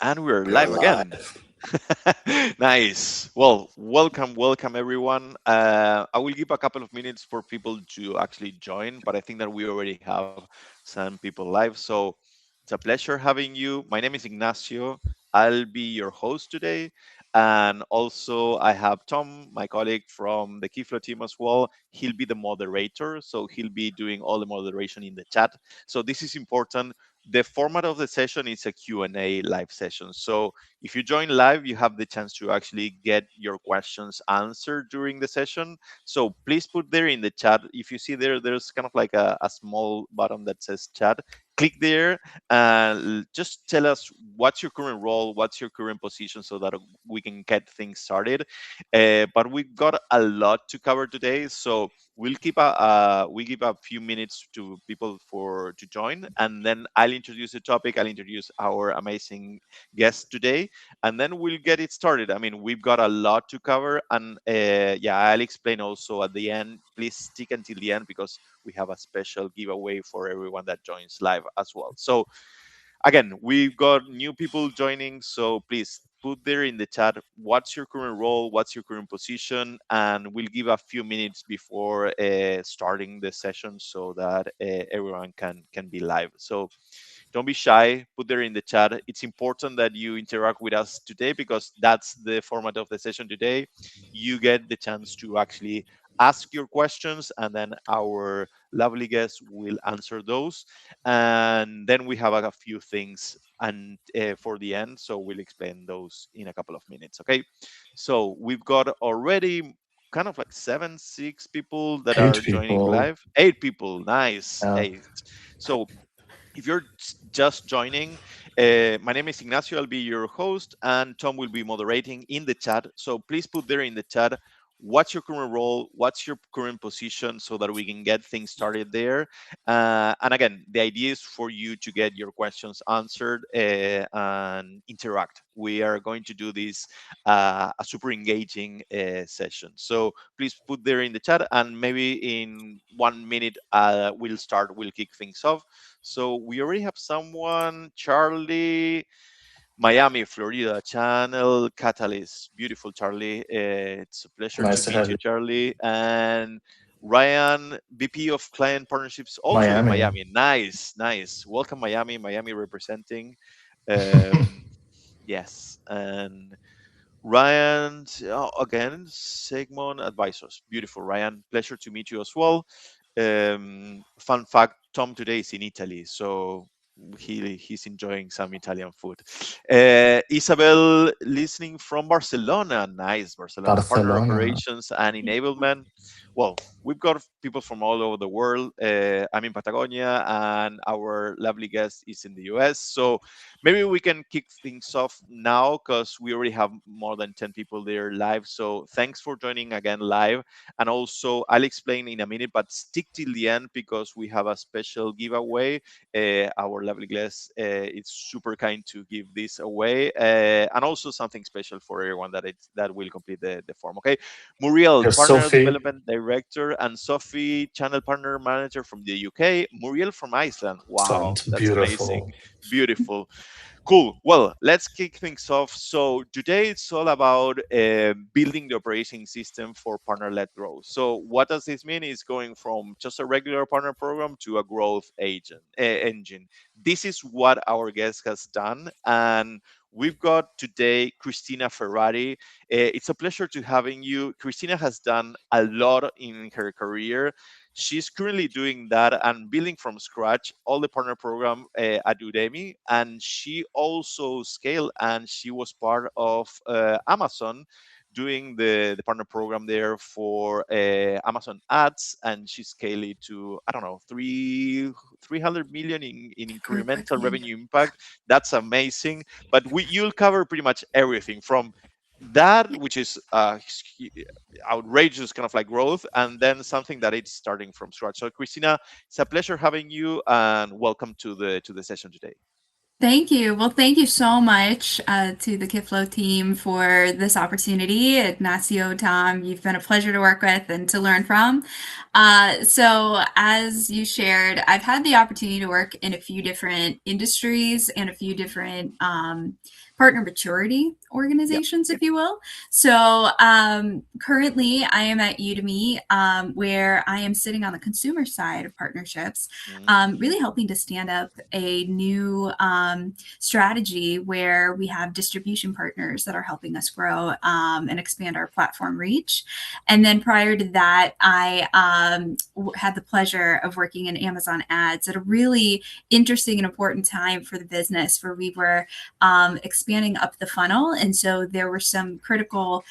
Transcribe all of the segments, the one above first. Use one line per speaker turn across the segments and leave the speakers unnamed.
And we're
We are
live again.
live.
Nice. Well, welcome everyone. I will give a couple of minutes for people to actually join, but I think that we already have some people live. So it's a pleasure having you. My name is Ignacio. I'll be your host today. And also, I have Tom, my colleague from the Kiflo team as well. He'll be the moderator. So he'll be doing all the moderation in the chat. So this is important. The format of the session is a Q&A live session. So if you join live, you have the chance to actually get your questions answered during the session. So please put there in the chat. If you see there, there's kind of like a small button that says chat. Click there and just tell us what's your current role, what's your current position, so that we can get things started. But we've got a lot to cover today, so we give a few minutes to people for to join, and then I'll introduce the topic. I'll introduce our amazing guest today, and then we'll get it started. I mean, we've got a lot to cover, and yeah, I'll explain also at the end. Please stick until the end because we have a special giveaway for everyone that joins live as well. So again, we've got new people joining, so please put there in the chat what's your current role, what's your current position, and we'll give a few minutes before starting the session so that everyone can be live. So don't be shy, put there in the chat. It's important that you interact with us today because that's the format of the session today. You get the chance to actually ask your questions, and then our lovely guests will answer those. And then we have a few things and for the end, so we'll explain those in a couple of minutes. Okay, so we've got already kind of like seven, six people that
Eight
are joining
people.
live. Eight people, nice,
Yeah.
eight. So if you're just joining, my name is Ignacio. I'll be your host, and Tom will be moderating in the chat. So please put there in the chat what's your current role, what's your current position, so that we can get things started there. And again, the idea is for you to get your questions answered and interact. We are going to do this a super engaging session. So please put there in the chat, and maybe in 1 minute we'll kick things off. So we already have someone, Charlie, Miami, Florida, Channel Catalyst. Beautiful, Charlie. It's a pleasure to
Nice to
meet
have
you,
you.
Charlie. And Ryan, VP of Client Partnerships, also in
Miami.
Miami. Nice, nice. Welcome, Miami. Miami representing. Um, yes. And Ryan, again, Sigmund Advisors. Beautiful, Ryan. Pleasure to meet you as well. Fun fact: Tom today is in Italy, so he's enjoying some Italian food. Isabel, listening from Barcelona. Nice, Barcelona. Partner
Barcelona.
operations and enablement. Well, we've got people from all over the world. I'm in Patagonia, and our lovely guest is in the US. So maybe we can kick things off now because we already have more than 10 people there live. So thanks for joining again live. And also, I'll explain in a minute, but stick till the end because we have a special giveaway. Our lovely guest is super kind to give this away, and also something special for everyone that will complete the form. Okay, Muriel,
Here's
Partner
Sophie.
Development Director, and Sophie, Channel Partner Manager from the UK. Muriel from Iceland. Wow,
Sounds
that's amazing,
beautiful.
beautiful. Cool. Well, let's kick things off. So today it's all about building the operating system for partner-led growth. So what does this mean? Is going from just a regular partner program to a growth engine. This is what our guest has done, and we've got today Christina Ferrari. It's a pleasure to having you. Christina has done a lot in her career. She's currently doing that and building from scratch all the partner program at Udemy, and she also scaled and she was part of Amazon doing the partner program there for Amazon ads, and she scaled it to I don't know 300 million in
Grew
incremental
quickly.
revenue impact. That's amazing. But you'll cover pretty much everything from that, which is outrageous kind of like growth, and then something that it's starting from scratch. So Christina, it's a pleasure having you, and welcome to the session today.
Thank you. Well, thank you so much to the Kiflo team for this opportunity. Ignacio, Tom, you've been a pleasure to work with and to learn from. So, as you shared, I've had the opportunity to work in a few different industries and a few different partner maturity
Yeah.
organizations, if you will. So currently, I am at Udemy, where I am sitting on the consumer side of partnerships,
Mm,
really helping to stand up a new strategy where we have distribution partners that are helping us grow and expand our platform reach. And then prior to that, I had the pleasure of working in Amazon ads at a really interesting and important time for the business where we were expanding up the funnel. And so there were some critical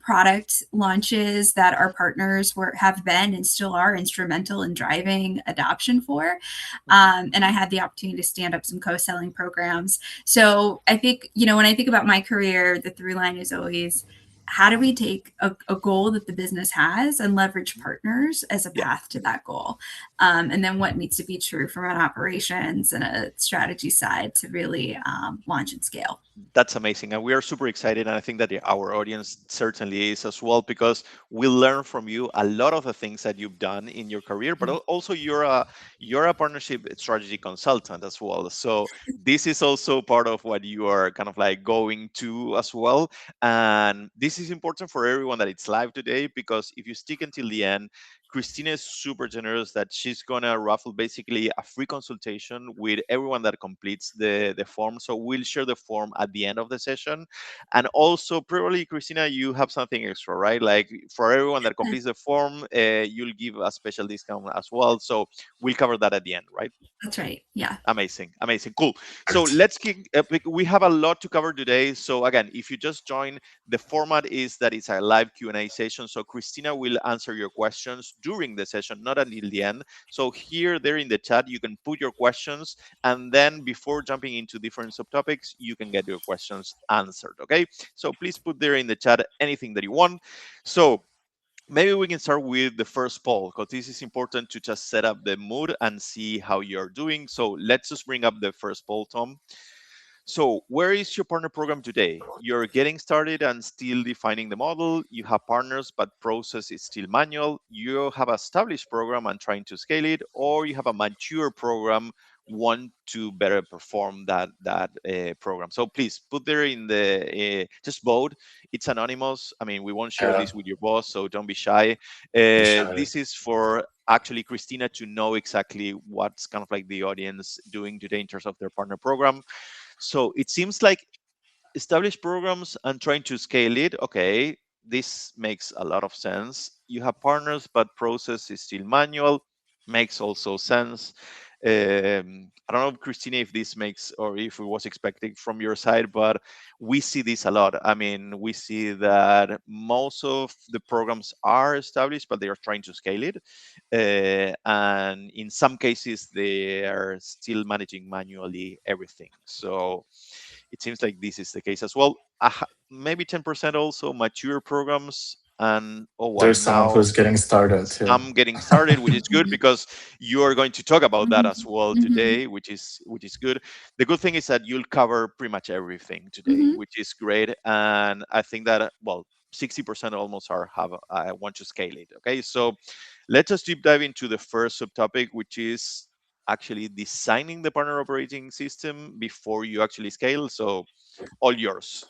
product launches that our partners have been and still are instrumental in driving adoption for.
mhm.
And I had the opportunity to stand up some co-selling programs. So I think, when I think about my career, the through line is always, how do we take a goal that the business has and leverage partners as a
Yeah.
path to that goal? And then what needs to be true from an operations and a strategy side to really launch and scale.
That's amazing. And we are super excited. And I think that our audience certainly is as well, because we learn from you a lot of the things that you've done in your career, but also you're a partnership strategy consultant as well. So this is also part of what you are kind of like going to as well. And this is important for everyone that it's live today, because if you stick until the end, Christina is super generous that she's gonna raffle basically a free consultation with everyone that completes the form. So we'll share the form at the end of the session. And also, probably, Christina, you have something extra, right? Like for everyone that completes the form, you'll give a special discount as well. So we'll cover that at the end, right?
That's right. Yeah.
Amazing, amazing, cool. So let's kick. We have a lot to cover today. So again, if you just join, the format is that it's a live Q&A session. So Christina will answer your questions during the session, not until the end. So here, there in the chat, you can put your questions, and then before jumping into different subtopics, you can get your questions answered. Okay. So please put there in the chat anything that you want. So maybe we can start with the first poll, because this is important to just set up the mood and see how you're doing. So let's just bring up the first poll, Tom. So, where is your partner program today? You're getting started and still defining the model. You have partners, but process is still manual. You have an established program and trying to scale it, or you have a mature program, want to better perform that program. So please put there in the just vote. It's anonymous. I mean, we won't share
Yeah,
this with your boss, so don't be shy.
be shy.
This is for actually Christina to know exactly what's kind of like the audience doing today in terms of their partner program. So it seems like established programs and trying to scale it. Okay, this makes a lot of sense. You have partners, but process is still manual. Makes also sense. I don't know, Christina, if this makes or if it was expected from your side, but we see this a lot. I mean, we see that most of the programs are established, but they are trying to scale it. And in some cases, they are still managing manually everything. So it seems like this is the case as well. Maybe 10% also mature programs, and oh,
There's
and
someone
now
who's getting started too.
some getting started, which is good because you are going to talk about that as
Mm-hmm.
well
Mm-hmm.
today, which is good. The good thing is that you'll cover pretty much everything today,
Mm-hmm.
which is great. And I think that, well, 60% almost are have I want to scale it. Okay, so let's just deep dive into the first subtopic, which is actually designing the partner operating system before you actually scale. So all yours.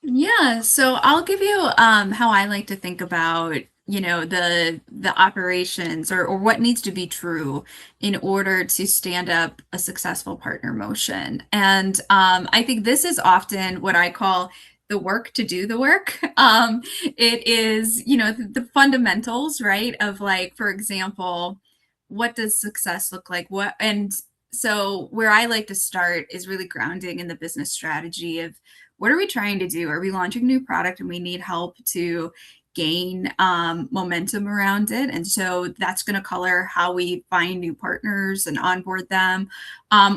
Yeah, so I'll give you how I like to think about, the operations or what needs to be true in order to stand up a successful partner motion. And I think this is often what I call the work to do the work. It is, the fundamentals, right? Of like, for example, what does success look like? What and so where I like to start is really grounding in the business strategy of what are we trying to do? Are we launching a new product and we need help to gain momentum around it? And so that's going to color how we find new partners and onboard them.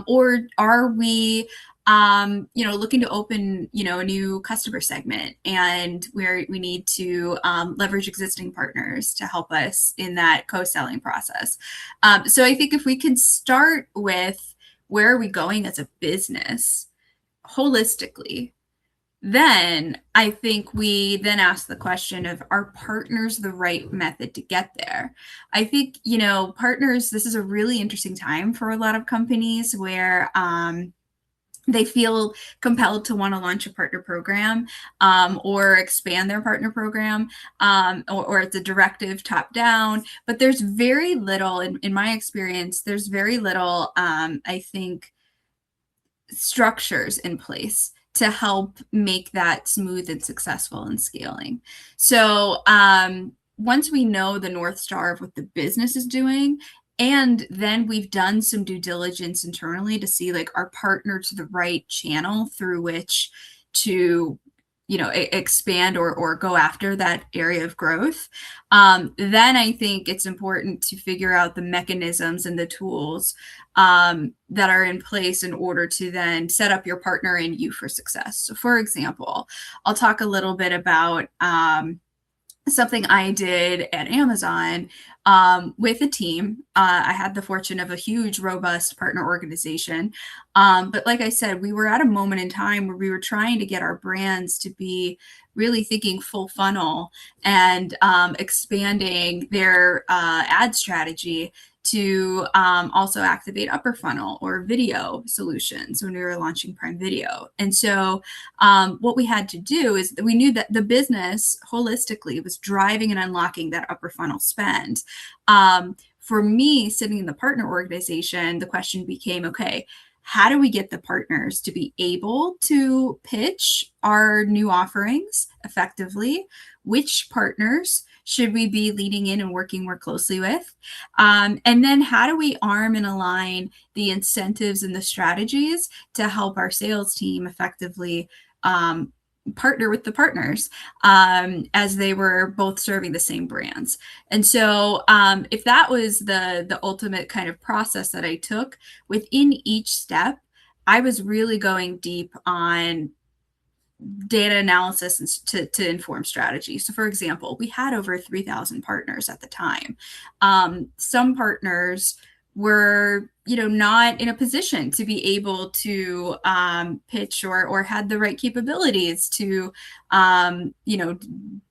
Or are we, looking to open, a new customer segment and where we need to leverage existing partners to help us in that co-selling process. So I think if we can start with where are we going as a business holistically, then I think we then ask the question of are partners the right method to get there? I think, partners, this is a really interesting time for a lot of companies where they feel compelled to want to launch a partner program or expand their partner program, or it's a directive top down. But there's very little, in my experience, there's very little, I think, structures in place to help make that smooth and successful in scaling. So once we know the North Star of what the business is doing, and then we've done some due diligence internally to see, like, our partner to the right channel through which to, expand or go after that area of growth. Then I think it's important to figure out the mechanisms and the tools that are in place in order to then set up your partner and you for success. So, for example, I'll talk a little bit about something I did at Amazon with a team. I had the fortune of a huge, robust partner organization. But like I said, we were at a moment in time where we were trying to get our brands to be really thinking full funnel and expanding their ad strategy to also activate upper funnel or video solutions when we were launching Prime Video. And so what we had to do is we knew that the business holistically was driving and unlocking that upper funnel spend. For me, sitting in the partner organization, the question became, okay, how do we get the partners to be able to pitch our new offerings effectively? Which partners should we be leading in and working more closely with? And then how do we arm and align the incentives and the strategies to help our sales team effectively partner with the partners as they were both serving the same brands? And so if that was the ultimate kind of process that I took, within each step, I was really going deep on data analysis to inform strategy. So, for example, we had over 3,000 partners at the time. Some partners were, not in a position to be able to pitch or had the right capabilities to,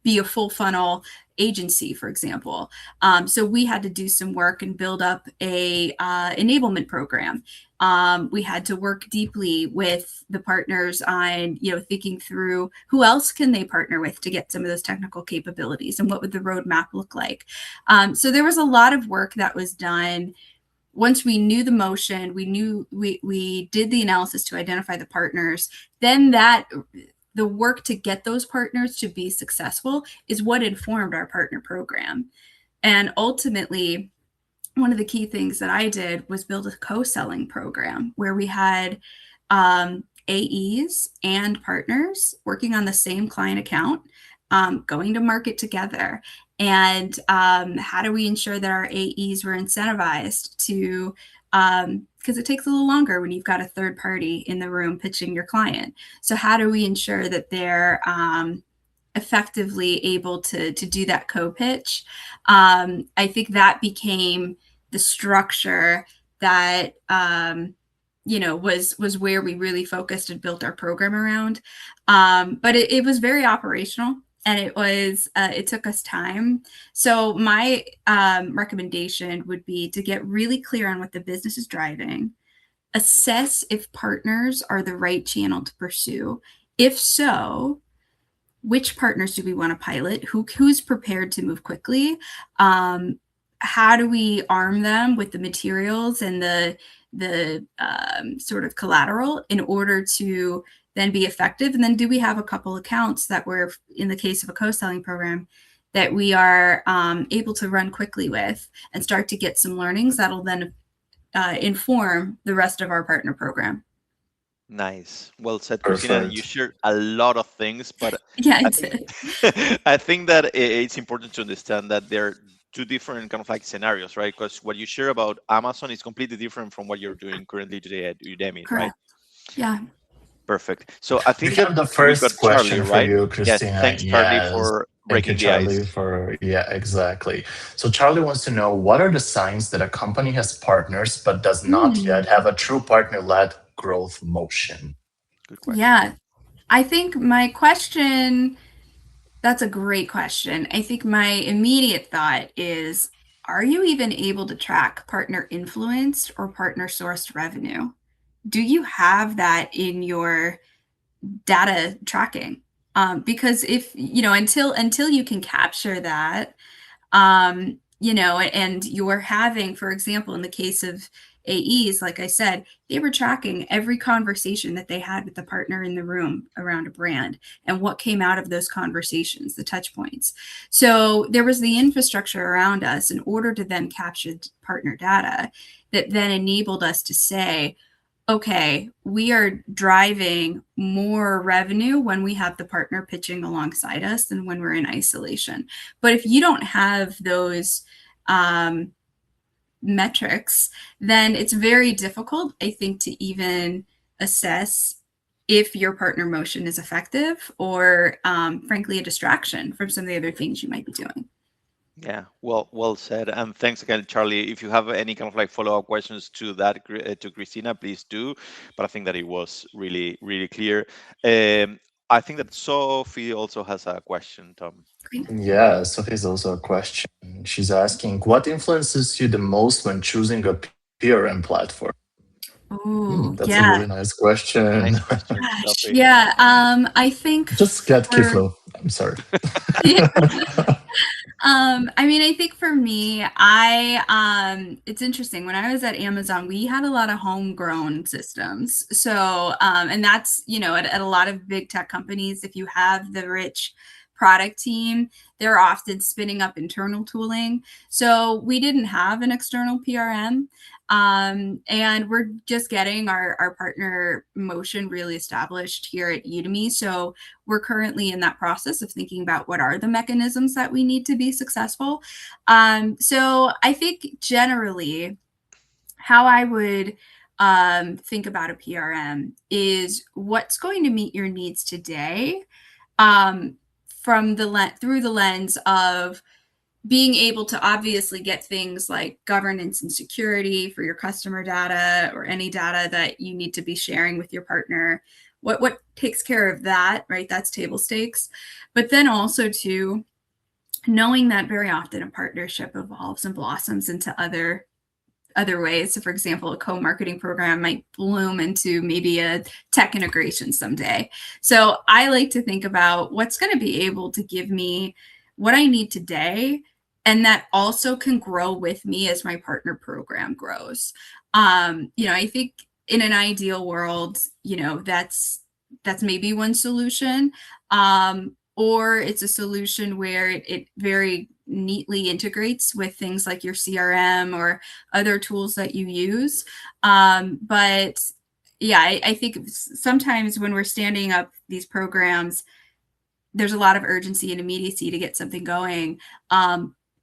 be a full funnel agency, for example. So we had to do some work and build up a enablement program. We had to work deeply with the partners on, thinking through who else can they partner with to get some of those technical capabilities and what would the roadmap look like. So there was a lot of work that was done. Once we knew the motion, we did the analysis to identify the partners, then the work to get those partners to be successful is what informed our partner program. And ultimately, one of the key things that I did was build a co-selling program where we had AEs and partners working on the same client account, going to market together. And how do we ensure that our AEs were incentivized to, because it takes a little longer when you've got a third party in the room pitching your client. So how do we ensure that they're effectively able to do that co-pitch? I think that became the structure that was where we really focused and built our program around. But it was very operational, and it took us time. So my recommendation would be to get really clear on what the business is driving, assess if partners are the right channel to pursue. If so, which partners do we want to pilot? Who's prepared to move quickly? How do we arm them with the materials and the sort of collateral in order to then be effective? And then do we have a couple accounts that we're, in the case of a co-selling program, that we are able to run quickly with and start to get some learnings that'll then inform the rest of our partner program?
Nice. Well said, Christina. You
Perfect.
shared a lot of things, but
Yeah, I
I think
did.
I think that it's important to understand that there are two different kind of like scenarios, right? Because what you share about Amazon is completely different from what you're doing currently today at Udemy, right?
Correct. Yeah.
Perfect. So I
We
think that
have the
we've got
first
Charlie,
question for
right?
you,
Yes.
Christina.
Thanks, Charlie,
Yes.
for
Thank you,
breaking the ice.
Charlie, for, yeah, exactly. So Charlie wants to know, what are the signs that a company has partners but does not yet have a true partner-led growth motion?
Good question.
Yeah. I think that's a great question. I think my immediate thought is, are you even able to track partner influenced or partner sourced revenue? do you have that in your data tracking? Because if, until you can capture that, and you're having, for example, in the case of AEs, like I said, they were tracking every conversation that they had with the partner in the room around a brand and what came out of those conversations, the touch points. So there was the infrastructure around us in order to then capture partner data that then enabled us to say, okay, we are driving more revenue when we have the partner pitching alongside us than when we're in isolation. But if you don't have those metrics, then it's very difficult, I think, to even assess if your partner motion is effective or, frankly, a distraction from some of the other things you might be doing.
Yeah, well said. And thanks again, Charlie. If you have any kind of like follow-up questions to that to Christina, please do. But I think that it was really clear. I think that Sophie also has a question, Tom.
Great.
Yeah, Sophie's also a question. She's asking, what influences you the most when choosing a PRM platform?
Oh,
That's a really
yeah.
nice question.
Nice question,
Gosh,
Sophie.
yeah. I think
Just get
for
Kiflo. I'm sorry.
yeah. I think for me, it's interesting. When I was at Amazon, we had a lot of homegrown systems. So, and that's, at a lot of big tech companies, if you have the rich product team, they're often spinning up internal tooling. So we didn't have an external PRM. And we're just getting our partner motion really established here at Udemy. So we're currently in that process of thinking about what are the mechanisms that we need to be successful. So I think generally how I would think about a PRM is what's going to meet your needs today, from through the lens of being able to obviously get things like governance and security for your customer data or any data that you need to be sharing with your partner. What takes care of that, right? That's table stakes. But then also too, knowing that very often a partnership evolves and blossoms into other ways. So for example, a co-marketing program might bloom into maybe a tech integration someday. So I like to think about what's going to be able to give me what I need today, and that also can grow with me as my partner program grows. I think in an ideal world, that's maybe one solution. Or it's a solution where it very neatly integrates with things like your CRM or other tools that you use. But yeah, I think sometimes when we're standing up these programs, there's a lot of urgency and immediacy to get something going,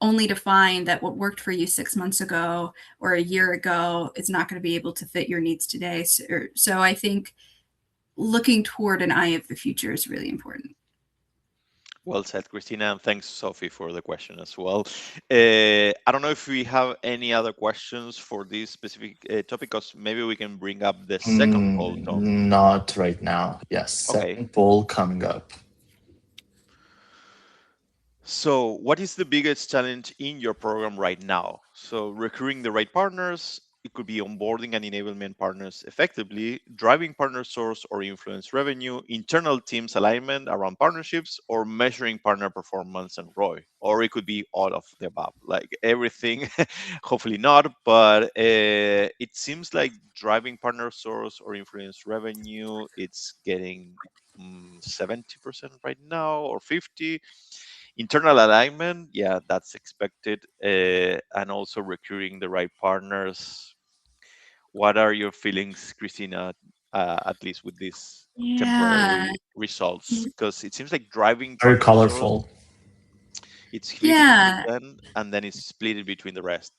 only to find that what worked for you 6 months ago or a year ago is not going to be able to fit your needs today. So I think looking toward an eye of the future is really important.
Well said, Christina, and thanks, Sophie, for the question as well. I don't know if we have any other questions for this specific topic, because maybe we can bring up the second poll, Tom.
Not right now. Yes,
Okay.
second poll coming up.
So, what is the biggest challenge in your program right now? So, recruiting the right partners, it could be onboarding and enablement partners effectively, driving partner source or influence revenue, internal teams alignment around partnerships, or measuring partner performance and ROI. Or it could be all of the above, like everything. Hopefully not, but it seems like driving partner source or influence revenue, it's getting 70% right now or 50. Internal alignment, yeah, that's expected, and also recruiting the right partners. What are your feelings, Christina, at least with these
Yeah.
temporary results? Because it seems like driving
Very
partner source,
colorful.
it's
Yeah.
50%, and then it's split between the rest.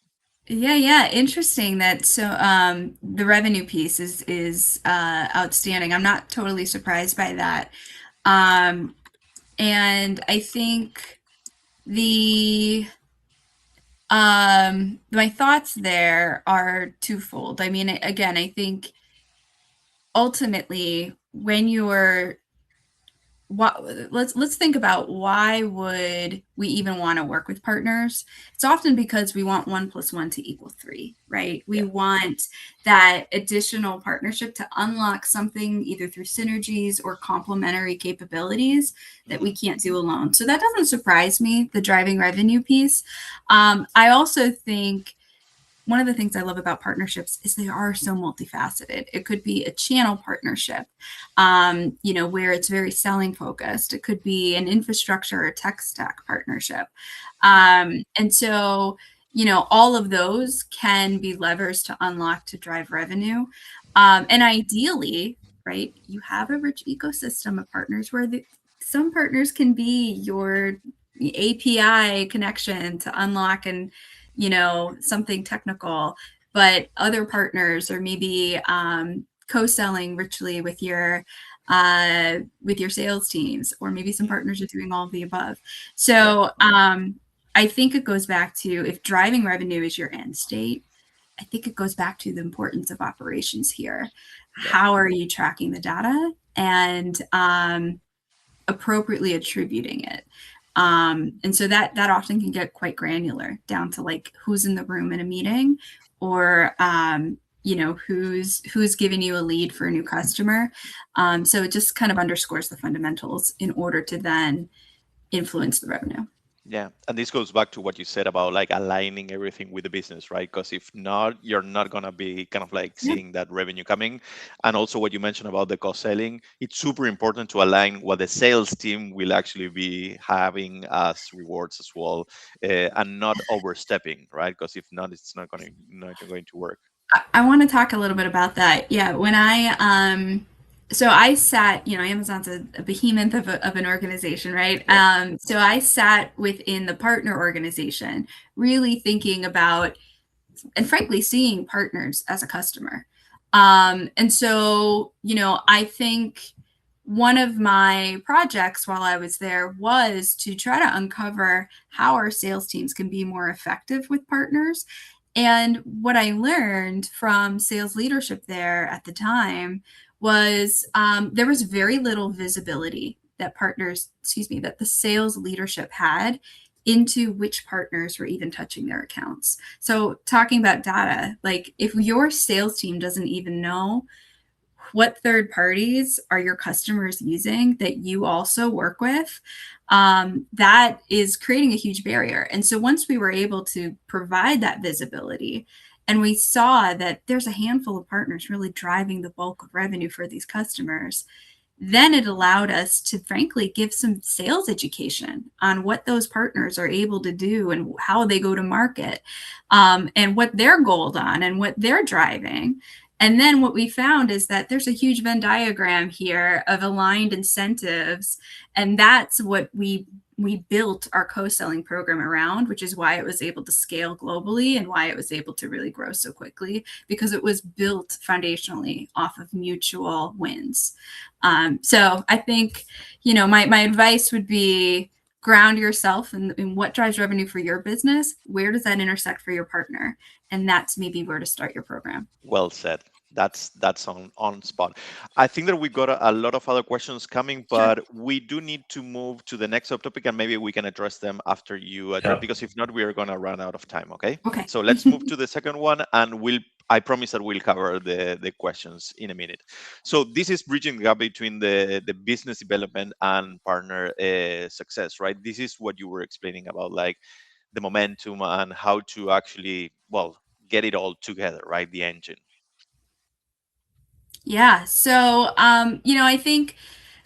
Yeah. Interesting that the revenue piece is outstanding. I'm not totally surprised by that. Um, and I think the my thoughts there are twofold. I mean, again, I think ultimately when you're let's think about why would we even want to work with partners. It's often because we want 1 + 1 to equal 3, right? We
Yeah.
want that additional partnership to unlock something either through synergies or complementary capabilities that we
Hmm.
can't do alone. So that doesn't surprise me, the driving revenue piece. I also think one of the things I love about partnerships is they are so multifaceted. It could be a channel partnership, where it's very selling focused. It could be an infrastructure or tech stack partnership. And so, all of those can be levers to unlock to drive revenue. And ideally, right, you have a rich ecosystem of partners where some partners can be your API connection to unlock and something technical, but other partners are maybe co-selling richly with your sales teams, or maybe some
Hmm.
partners are doing all of the above.
Yeah.
So I think it goes back to, if driving revenue is your end state, I think it goes back to the importance of operations here.
Yeah.
How are you tracking the data and appropriately attributing it? And so that often can get quite granular, down to like who's in the room in a meeting, or who's giving you a lead for a new customer. So it just kind of underscores the fundamentals in order to then influence the revenue.
Yeah, and this goes back to what you said about like aligning everything with the business, right? Because if not, you're not gonna be kind of like
Yeah.
seeing that revenue coming. And also what you mentioned about the cost selling, it's super important to align what the sales team will actually be having as rewards as well, and not overstepping, right? Because if not, it's not going to work.
I want to talk a little bit about that. Yeah, when so I sat, Amazon's a behemoth of an organization, right?
Yeah.
So I sat within the partner organization, really thinking about, and frankly, seeing partners as a customer. And so, I think one of my projects while I was there was to try to uncover how our sales teams can be more effective with partners. And what I learned from sales leadership there at the time was, there was very little visibility that the sales leadership had into which partners were even touching their accounts. So talking about data, like if your sales team doesn't even know what third parties are your customers using that you also work with, that is creating a huge barrier. And so once we were able to provide that visibility, and we saw that there's a handful of partners really driving the bulk of revenue for these customers, then it allowed us to frankly give some sales education on what those partners are able to do and how they go to market, and what they're goaled on and what they're driving. And then what we found is that there's a huge Venn diagram here of aligned incentives. And that's what we built our co-selling program around, which is why it was able to scale globally and why it was able to really grow so quickly, because it was built foundationally off of mutual wins. So I think, my advice would be, ground yourself in what drives revenue for your business. Where does that intersect for your partner? And that's maybe where to start your program.
Well said. That's on spot. I think that we got a lot of other questions coming,
Sure.
but we do need to move to the next subtopic, and maybe we can address them after you address,
Yeah.
because if not, we are gonna run out of time. Okay.
Okay.
So let's move to the second one, and I promise that we'll cover the questions in a minute. So this is bridging the gap between the business development and partner success, right? This is what you were explaining about, like the momentum and how to actually, well, get it all together, right? The engine.
Yeah. So, I think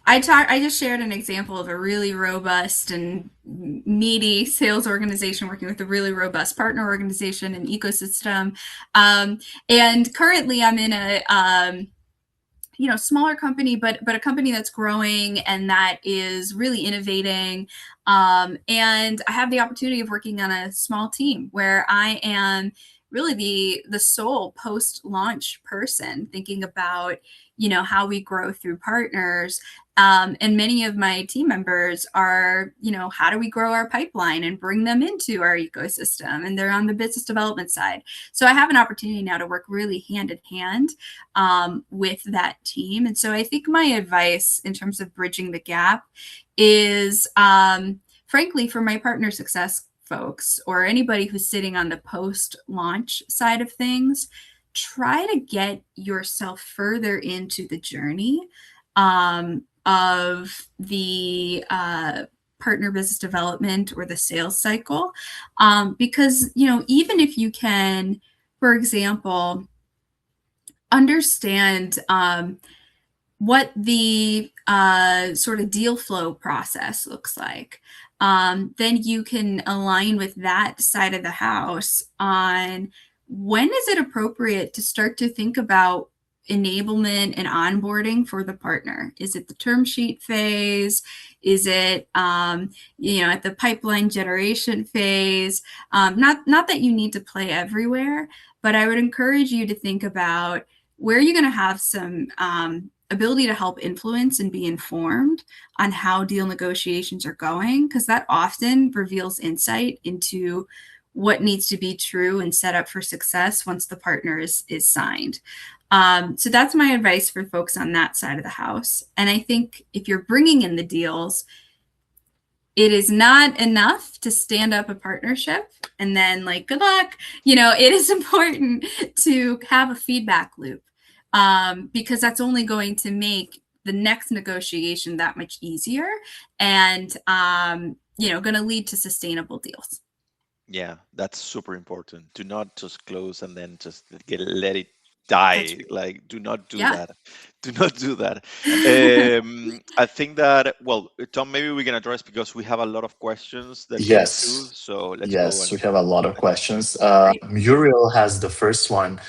I just shared an example of a really robust and meaty sales organization working with a really robust partner organization and ecosystem. And currently I'm in a, smaller company, but a company that's growing and that is really innovating. And I have the opportunity of working on a small team where I am really the sole post launch person, thinking about, how we grow through partners. And many of my team members are, how do we grow our pipeline and bring them into our ecosystem? And they're on the business development side. So I have an opportunity now to work really hand in hand with that team. And so I think my advice in terms of bridging the gap is, frankly, for my partner success folks or anybody who's sitting on the post launch side of things, try to get yourself further into the journey of the partner business development or the sales cycle. Because, even if you can, for example, understand what the sort of deal flow process looks like, then you can align with that side of the house on when is it appropriate to start to think about enablement and onboarding for the partner. Is it the term sheet phase? Is it at the pipeline generation phase? Not that you need to play everywhere, but I would encourage you to think about where you're going to have some ability to help influence and be informed on how deal negotiations are going, because that often reveals insight into what needs to be true and set up for success once the partner is signed. So that's my advice for folks on that side of the house. And I think if you're bringing in the deals, it is not enough to stand up a partnership and then good luck. It is important to have a feedback loop, because that's only going to make the next negotiation that much easier and, going to lead to sustainable deals.
Yeah, that's super important. Do not just close and then just let it die. Like, do not do that. Do not do that. I think that, well, Tom, maybe we can address because we have a lot of questions that came through. So let's go.
Yes, we have a lot of questions. Muriel has the first one.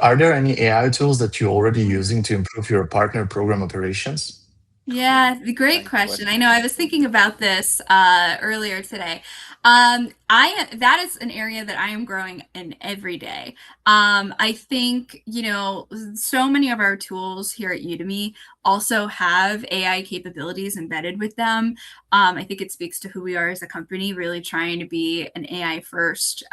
Are there any AI tools that you're already using to improve your partner program operations?
Yeah, great question. I know I was thinking about this earlier today. That is an area that I am growing in every day. I think, so many of our tools here at Udemy also have AI capabilities embedded with them. I think it speaks to who we are as a company, really trying to be an AI first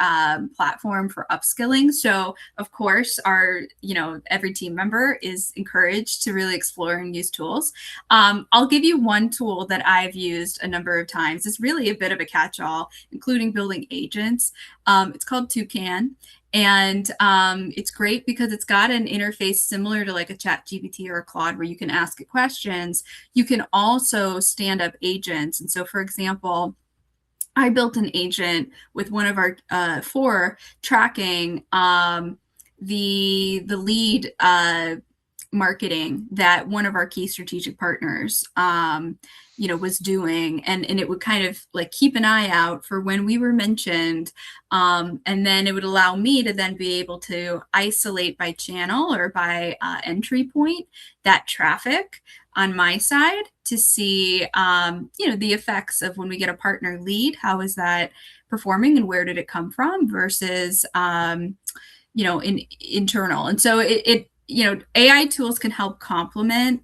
platform for upskilling. So of course, every team member is encouraged to really explore and use tools. I'll give you one tool that I've used a number of times. It's really a bit of a catch-all, including building agents. It's called Toucan. And it's great because it's got an interface similar to like a ChatGPT or a Claude where you can ask it questions. You can also stand up agents. And so, for example, I built an agent with one of our for tracking the lead marketing that one of our key strategic partners was doing, and it would kind of keep an eye out for when we were mentioned, and then it would allow me to then be able to isolate by channel or by entry point that traffic on my side to see the effects of when we get a partner lead, how is that performing and where did it come from versus internal. And so it AI tools can help complement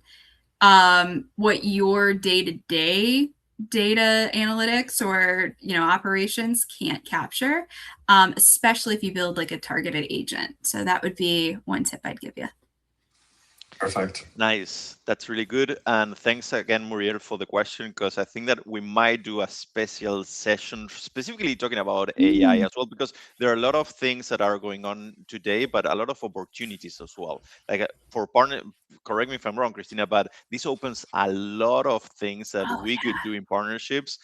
what your day-to-day data analytics or operations can't capture, especially if you build a targeted agent. So that would be one tip I'd give you.
Perfect.
Nice. That's really good. And thanks again, Muriel, for the question, because I think that we might do a special session specifically talking about AI as well, because there are a lot of things that are going on today, but a lot of opportunities as well. For partner, correct me if I'm wrong, Christina, but this opens a lot of things that we could do in partnerships,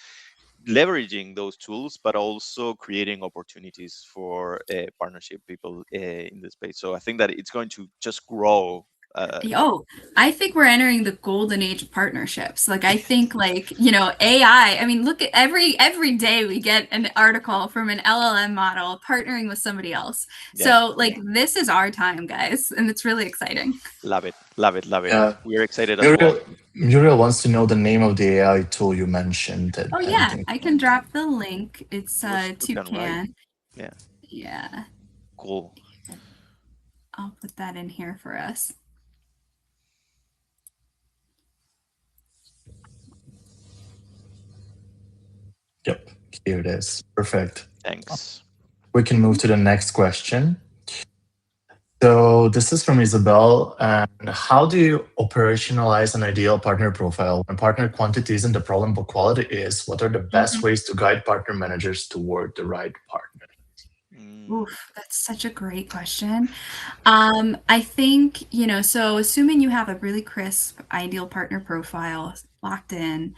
leveraging those tools, but also creating opportunities for partnership people in the space. So I think that it's going to just grow.
I think we're entering the golden age of partnerships. I think AI, I mean, look at every day we get an article from an LLM model partnering with somebody else. Yeah. So this is our time, guys, and it's really exciting.
Love it. We're excited as well.
Muriel wants to know the name of the AI tool you mentioned.
I can drop the link. It's Toucan.
Right? Yeah. Cool.
I'll put that in here for us.
Yep, here it is. Perfect.
Thanks.
We can move to the next question. So this is from Isabel. And how do you operationalize an ideal partner profile when partner quantity isn't the problem, but quality is? What are the best
Mhm.
ways to guide partner managers toward the right partner?
Mm,
Oof, that's such a great question. I think, so assuming you have a really crisp ideal partner profile locked in,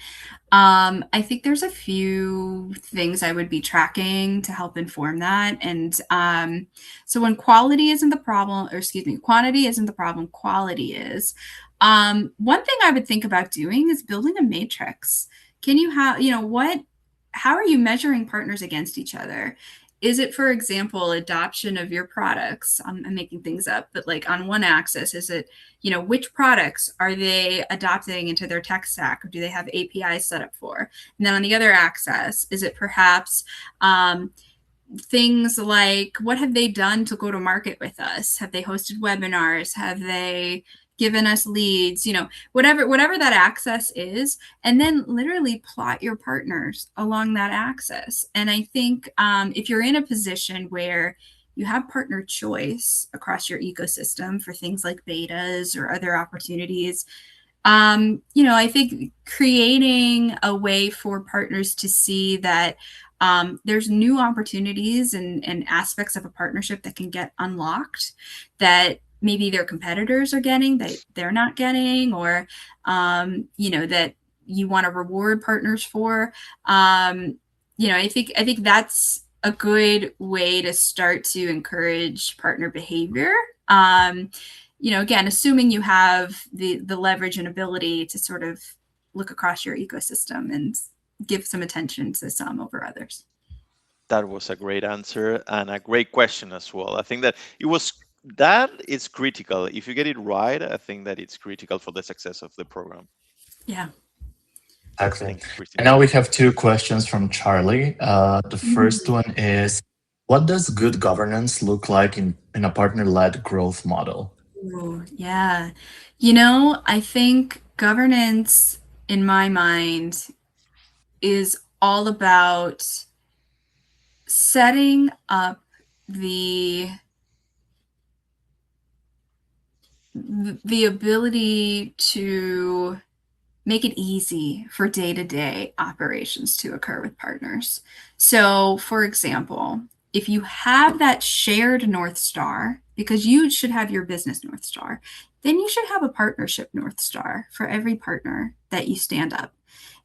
I think there's a few things I would be tracking to help inform that. And so when quality isn't the problem, or excuse me, quantity isn't the problem, quality is. One thing I would think about doing is building a matrix. Can you have, how are you measuring partners against each other? Is it, for example, adoption of your products? I'm making things up, but like on one axis, is it, which products are they adopting into their tech stack, or do they have APIs set up for? And then on the other axis, is it perhaps things like what have they done to go to market with us? Have they hosted webinars? Have they given us leads? Whatever that access is, and then literally plot your partners along that axis. And I think if you're in a position where you have partner choice across your ecosystem for things like betas or other opportunities, I think creating a way for partners to see that there's new opportunities and aspects of a partnership that can get unlocked that maybe their competitors are getting that they're not getting, or that you want to reward partners for. I think that's a good way to start to encourage partner behavior. Again, assuming you have the leverage and ability to sort of look across your ecosystem and give some attention to some over others.
that was a great answer and a great question as well. I think that that is critical. If you get it right, I think that it's critical for the success of the program.
Yeah.
Excellent.
Thank you,
And
Christina.
now we have two questions from Charlie. The first one is, what does good governance look like in a partner-led growth model?
Ooh, yeah. I think governance, in my mind, is all about setting up the ability to make it easy for day-to-day operations to occur with partners. So, for example, if you have that shared North Star, because you should have your business North Star, then you should have a partnership North Star for every partner that you stand up.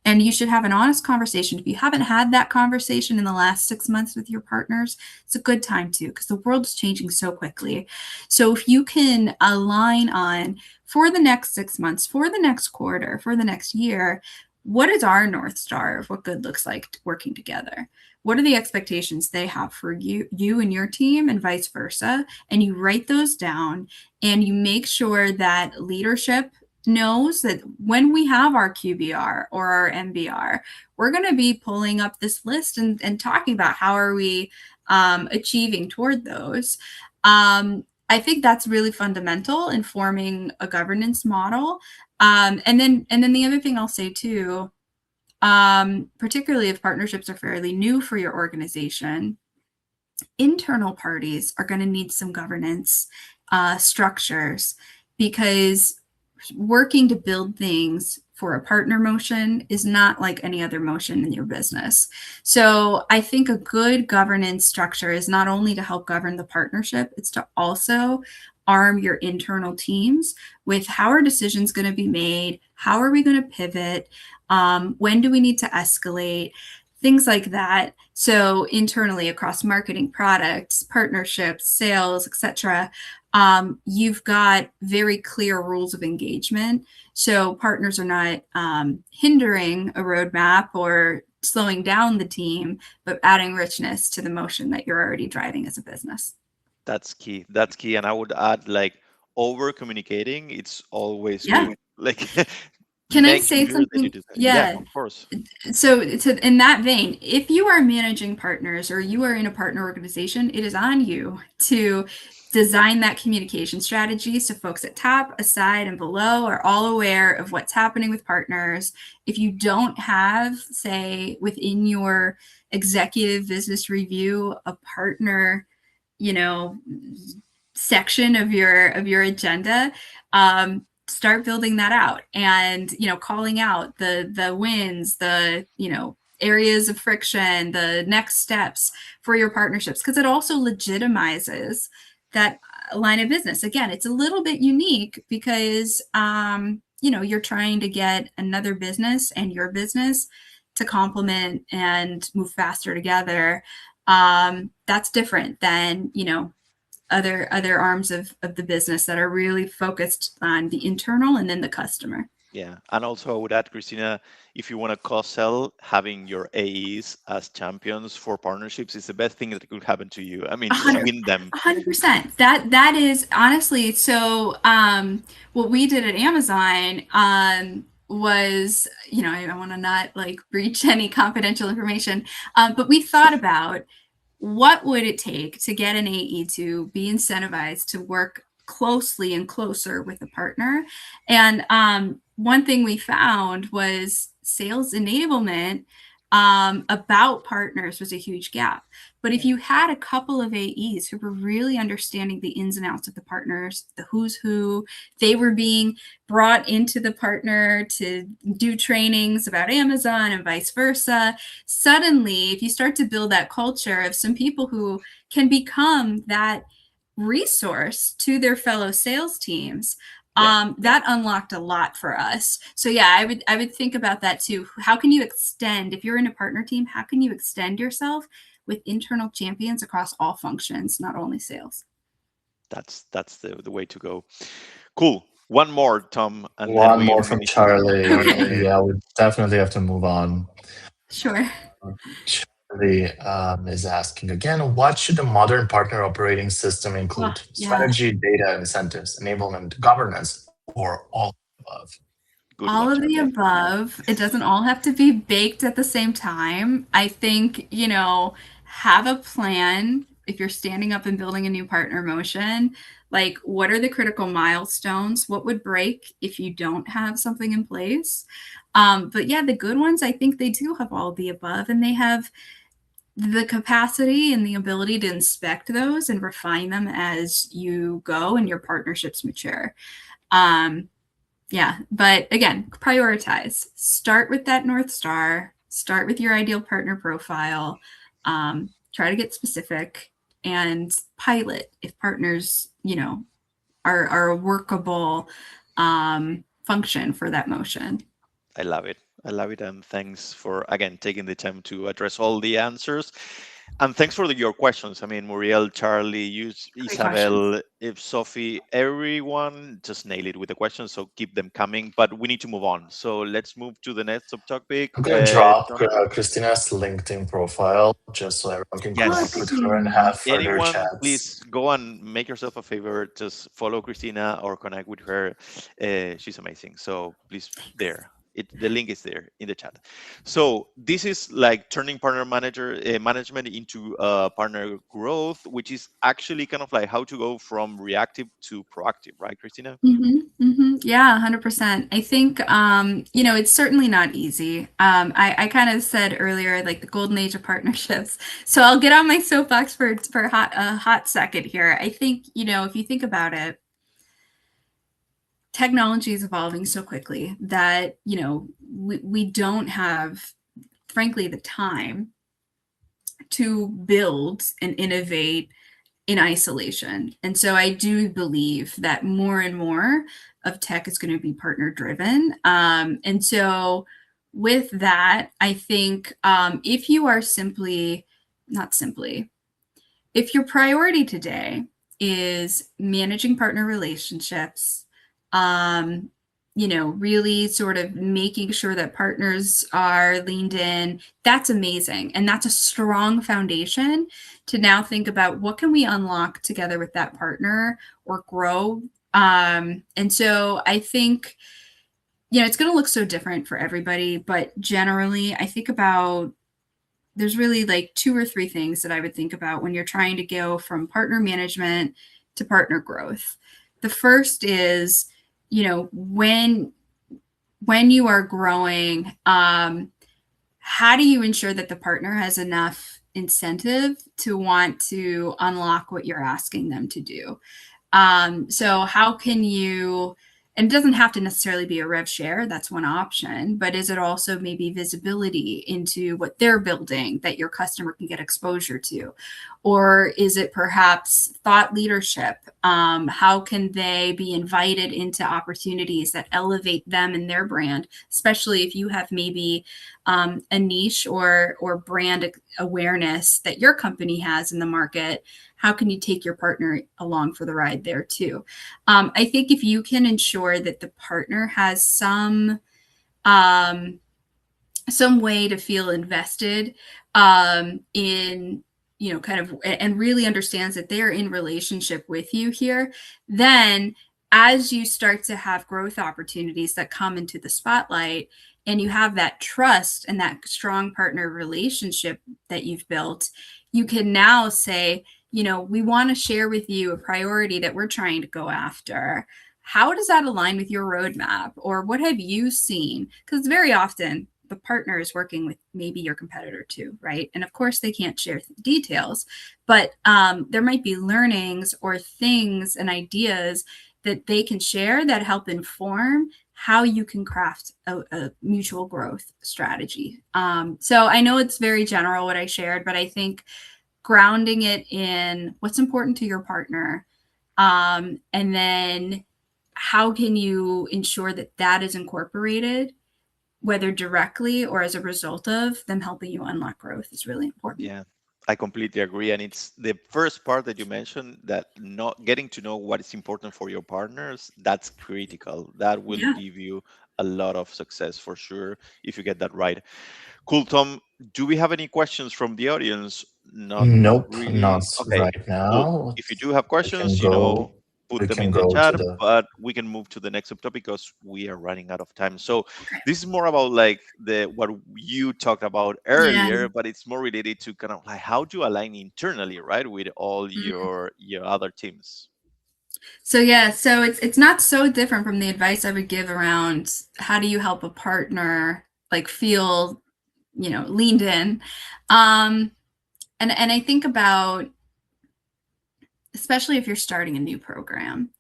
And you should have an honest conversation. If you haven't had that conversation in the last 6 months with your partners, it's a good time to, because the world is changing so quickly. So if you can align on, for the next 6 months, for the next quarter, for the next year, what is our North Star of what good looks like working together? What are the expectations they have for you and your team, and vice versa? And you write those down, and you make sure that leadership knows that when we have our QBR or our MBR, we're going to be pulling up this list and talking about how are we achieving toward those. I think that's really fundamental in forming a governance model. And then the other thing I'll say too, particularly if partnerships are fairly new for your organization, internal parties are going to need some governance structures, because working to build things for a partner motion is not like any other motion in your business. So I think a good governance structure is not only to help govern the partnership, it's to also arm your internal teams with how are decisions going to be made? How are we going to pivot? When do we need to escalate? Things like that. So internally across marketing, products, partnerships, sales, etc., you've got very clear rules of engagement. So partners are not hindering a roadmap or slowing down the team, but adding richness to the motion that you're already driving as a business.
That's key. That's key. And I would add, like, over communicating, it's always
Yeah.
good. Like
Can I
make
say
sure that you
something?
do that. Yeah,
Yeah.
of course.
So in that vein, if you are managing partners or you are in a partner organization, it is on you to design that communication strategy so folks at top, aside, and below are all aware of what's happening with partners. If you don't have, say, within your executive business review, a partner, you know, section of your agenda, start building that out, and calling out the wins, the areas of friction, the next steps for your partnerships, because it also legitimizes that line of business. Again, it's a little bit unique because you're trying to get another business and your business to complement and move faster together. That's different than other arms of the business that are really focused on the internal and then the customer.
Yeah, and also I would add, Christina, if you want to cross-sell, having your AEs as champions for partnerships is the best thing that could happen to you. I mean, just win them.
100%. That is honestly so. What we did at Amazon was, I don't want to not like breach any confidential information, but we thought about what would it take to get an AE to be incentivized to work closely and closer with a partner. And one thing we found was sales enablement about partners was a huge gap. But if you had a couple of AEs who were really understanding the ins and outs of the partners, the who's who, they were being brought into the partner to do trainings about Amazon and vice versa. Suddenly, if you start to build that culture of some people who can become that resource to their fellow sales teams, that unlocked a lot for us. So yeah, I would think about that too. How can you extend, if you're in a partner team, how can you extend yourself with internal champions across all functions, not only sales?
That's the way to go. Cool. One more, Tom, and then
One
we
more
we
from
need to.
Charlie. Yeah, we definitely have to move on.
Sure.
Charlie is asking again, what should a modern partner operating system include? Strategy, data, incentives, enablement, governance, or all above?
Good
All
one,
of the
Charlie.
above. It doesn't all have to be baked at the same time. I think, have a plan if you're standing up and building a new partner motion. Like, what are the critical milestones? What would break if you don't have something in place? But yeah, the good ones, I think they do have all of the above, and they have the capacity and the ability to inspect those and refine them as you go and your partnerships mature. Yeah, but again, prioritize. Start with that North Star. Start with your ideal partner profile. Try to get specific and pilot if partners, are a workable function for that motion.
I love it. I love it. And thanks for, again, taking the time to address all the answers. And thanks for your questions. I mean, Muriel, Charlie, you,
Great questions.
Isabel, if Sophie, everyone just nailed it with the questions. So keep them coming. But we need to move on. So let's move to the next subtopic.
I'm going to drop
Tom?
Christina's LinkedIn profile just so everyone can connect
Yes.
with her and have further
Anyone,
chats.
please go and make yourself a favor. Just follow Christina or connect with her. She's amazing. So please, there. The link is there in the chat. So this is like turning partner management into partner growth, which is actually kind of like how to go from reactive to proactive, right, Christina?
Yeah, 100%. I think, it's certainly not easy. I kind of said earlier, like the golden age of partnerships. So I'll get on my soapbox for a hot second here. I think, if you think about it, technology is evolving so quickly that, we don't have, frankly, the time to build and innovate in isolation. And so I do believe that more and more of tech is going to be partner driven. And so with that, I think if you are if your priority today is managing partner relationships, really sort of making sure that partners are leaned in, that's amazing. And that's a strong foundation to now think about what can we unlock together with that partner or grow. And so I think it's going to look so different for everybody, but generally I think about, there's really like 2 or 3 things that I would think about when you're trying to go from partner management to partner growth. The first is, when you are growing, how do you ensure that the partner has enough incentive to want to unlock what you're asking them to do? So how can you, and it doesn't have to necessarily be a rev share, that's one option, but is it also maybe visibility into what they're building that your customer can get exposure to? Or is it perhaps thought leadership? How can they be invited into opportunities that elevate them and their brand, especially if you have maybe a niche or brand awareness that your company has in the market? How can you take your partner along for the ride there too? I think if you can ensure that the partner has some way to feel invested in, kind of, and really understands that they are in relationship with you here, then as you start to have growth opportunities that come into the spotlight, and you have that trust and that strong partner relationship that you've built, you can now say, we want to share with you a priority that we're trying to go after. How does that align with your roadmap? Or what have you seen? Because very often the partner is working with maybe your competitor too, right? And of course they can't share details, but there might be learnings or things and ideas that they can share that help inform how you can craft a mutual growth strategy. So I know it's very general what I shared, but I think grounding it in what's important to your partner, and then how can you ensure that that is incorporated, whether directly or as a result of them helping you unlock growth, is really important.
Yeah, I completely agree. And it's the first part that you mentioned, that not getting to know what is important for your partners, that's critical. That will
Yeah.
give you a lot of success for sure if you get that right. Cool, Tom. Do we have any questions from the audience? Not
Nope, not
really. Okay,
right
cool.
now.
If you do have
We can
questions,
go.
put
We
them
can
in the
go to
chat,
the.
but we can move to the next subtopic because we are running out of time. So
Okay.
this is more about like the what you talked about
Yeah.
earlier, but it's more related to kind of like how do you align internally, right, with all your other teams.
So yeah, so it's not so different from the advice I would give around how do you help a partner like feel, leaned in. And I think about, especially if you're starting a new program,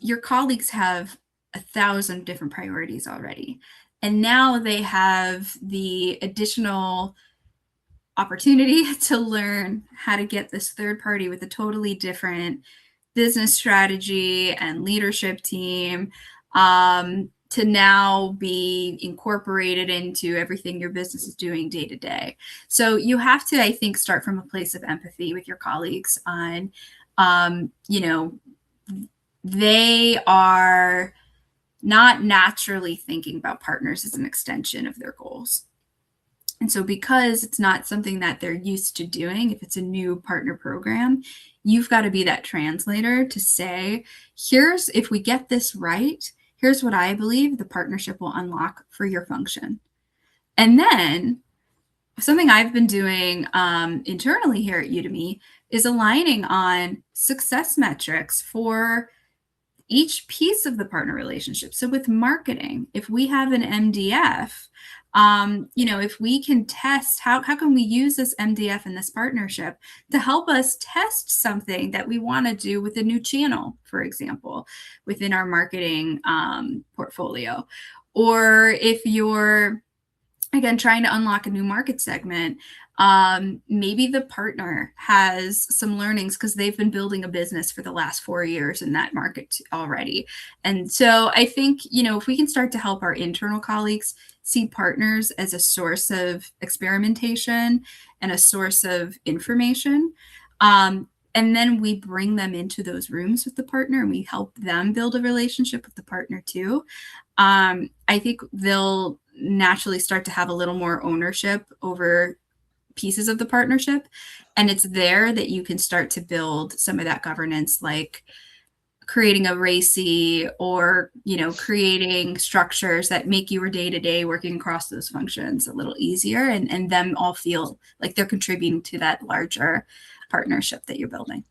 your colleagues have 1,000 different priorities already. And now they have the additional opportunity to learn how to get this third party with a totally different business strategy and leadership team, to now be incorporated into everything your business is doing day to day. So you have to, I think, start from a place of empathy with your colleagues on, they are not naturally thinking about partners as an extension of their goals. And so because it's not something that they're used to doing, if it's a new partner program, you've got to be that translator to say, if we get this right, here's what I believe the partnership will unlock for your function. And then something I've been doing internally here at Udemy is aligning on success metrics for each piece of the partner relationship. So with marketing, if we have an MDF, if we can test, how can we use this MDF in this partnership to help us test something that we want to do with a new channel, for example, within our marketing portfolio. Or if you're, again, trying to unlock a new market segment, maybe the partner has some learnings because they've been building a business for the last 4 years in that market already. And so I think, if we can start to help our internal colleagues see partners as a source of experimentation and a source of information, and then we bring them into those rooms with the partner and we help them build a relationship with the partner too, I think they'll naturally start to have a little more ownership over pieces of the partnership. And it's there that you can start to build some of that governance, like creating a RACI or, creating structures that make your day-to-day working across those functions a little easier, and them all feel like they're contributing to that larger partnership that you're building.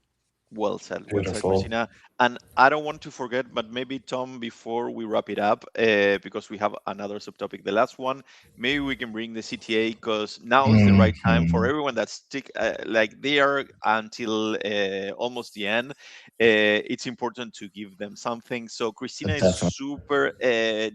Well said,
Beautiful.
Christina. And I don't want to forget, but maybe Tom, before we wrap it up, because we have another subtopic, the last one, maybe we can bring the CTA because now is the right time for
Mhm.
everyone that's stick, like they are until almost the end. It's important to give them something. So Christina is
Definitely.
super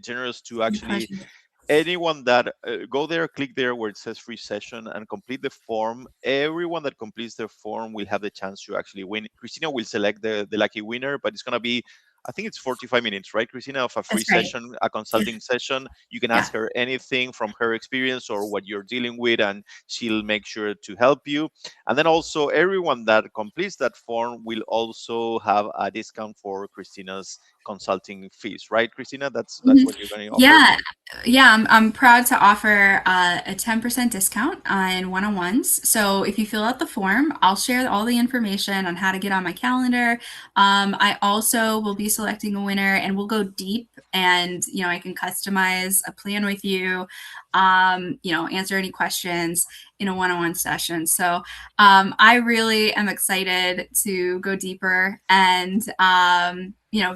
generous to
My
actually
pleasure.
anyone that go there, click there where it says free session and complete the form. Everyone that completes the form will have the chance to actually win. Christina will select the lucky winner, but it's going to be, I think it's 45 minutes, right, Christina, of a free
That's right.
session, a consulting session. You can
Yeah.
ask her anything from her experience or what you're dealing with, and she'll make sure to help you. And then also everyone that completes that form will also have a discount for Christina's consulting fees, right, Christina? That's
Mhm.
what you're going to offer.
Yeah, yeah, I'm proud to offer a 10% discount on one-on-ones. So if you fill out the form, I'll share all the information on how to get on my calendar. I also will be selecting a winner, and we'll go deep, and I can customize a plan with you, answer any questions in a one-on-one session. So I really am excited to go deeper, and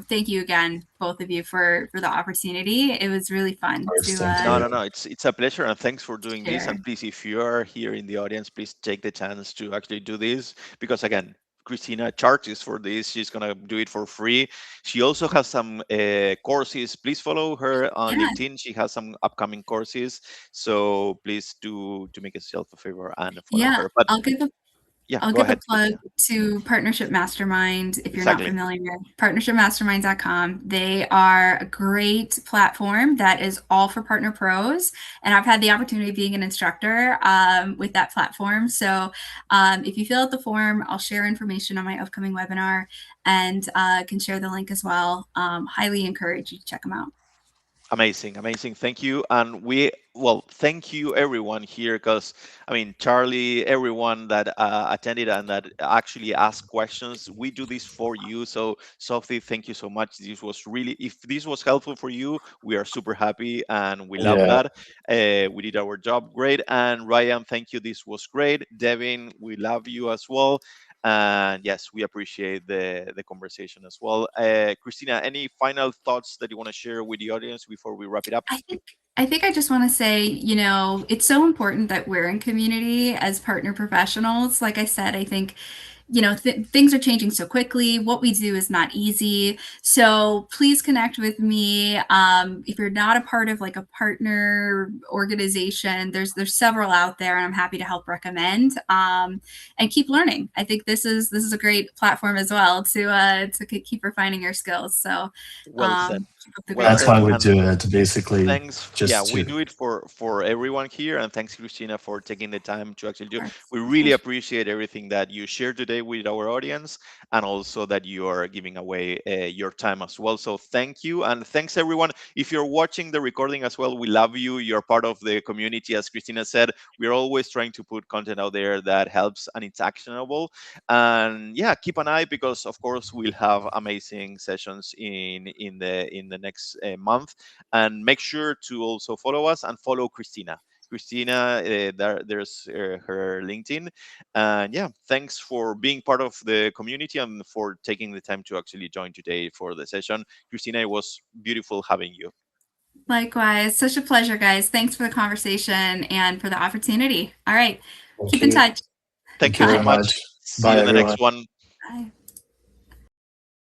thank you again, both of you, for the opportunity. It was really
Of
fun
course,
to
thank
No,
you.
no, no. It's a pleasure, and thanks for doing this.
share.
And please, if you are here in the audience, please take the chance to actually do this because again, Christina charges for this. She's gonna do it for free. She also has some courses. Please follow her on
Yeah,
LinkedIn. She has some upcoming courses. So please do to make yourself a favor and follow
yeah.
her. But yeah,
I'll
go
give a
ahead,
plug
Christina.
to Partnership Mastermind if you're not
Exactly.
familiar. Partnershipmastermind.com. They are a great platform that is all for partner pros, and I've had the opportunity of being an instructor with that platform. So if you fill out the form, I'll share information on my upcoming webinar, and can share the link as well. Highly encourage you to check them out.
Amazing, amazing. Thank you. And thank you everyone here because I mean, Charlie, everyone that attended and that actually asked questions. We do this for you. So, Sophie, thank you so much. This was really, if this was helpful for you, we are super happy and we love
Yeah,
that. We did our job great. And Ryan, thank you. This was great. Devin, we love you as well. And yes, we appreciate the conversation as well. Christina, any final thoughts that you want to share with the audience before we wrap it up?
I think I just want to say, it's so important that we're in community as partner professionals. Like I said, I think, things are changing so quickly. What we do is not easy. So please connect with me. If you're not a part of like a partner organization, there's several out there, and I'm happy to help recommend. And keep learning. I think this is a great platform as well to keep refining your skills. So
Well said.
keep up the
Well
great
that's
said.
why
work.
we
And
do it, basically,
thanks. Yeah,
just
we
to.
do it for everyone here, and thanks, Christina, for taking the time to actually do.
Of course.
We really appreciate everything that you share today with our audience, and also that you are giving away your time as well. So thank you, and thanks everyone. If you're watching the recording as well, we love you. You're part of the community, as Christina said. We're always trying to put content out there that helps and it's actionable. And yeah, keep an eye because of course we'll have amazing sessions in the next month, and make sure to also follow us and follow Christina. Christina, there's her LinkedIn. And yeah, thanks for being part of the community and for taking the time to actually join today for the session. Christina, it was beautiful having you.
Likewise. Such a pleasure, guys. Thanks for the conversation and for the opportunity. All right.
Thank
Keep in
you.
touch.
Thank
Thank
you
you
so
very
Bye.
much.
much.
See you
Bye,
in the next
everyone.
one.